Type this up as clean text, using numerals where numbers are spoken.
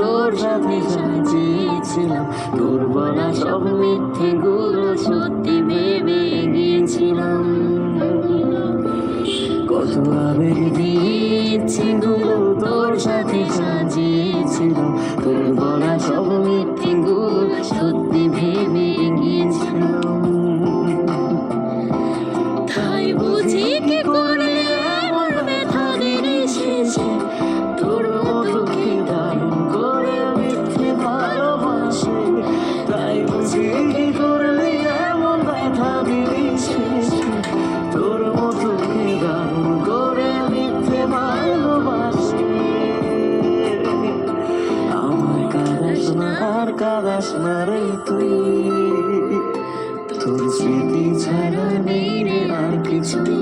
তোর সাথে সাজিয়েছিলাম, তোর বলা সব মিথ্যে গুলো সত্যি ভেবে গিয়েছিলাম। কত আবেগ দিয়েছিগুলো তোর সাথে সাজিয়েছিলাম, তোর বলা সব মিথ্যে গুলো সত্যি ভেবে গিয়েছিলাম। তাই বুঝি কি করলে এমন ব্যথা দিনে শেষে, তোর মতো কি দারুণ করে মিথ্যে ভালোবাসে। তাই বুঝি কি করলে এমন ব্যথা দিনে শেষে, তোর মতো কি দারুণ করে মিথ্যে ভালোবাসে। আমার কাঁদাস না আর কাঁদাস না রে তুই, তোর স্মৃতি ছাড়া নেই রে আর কিছুই।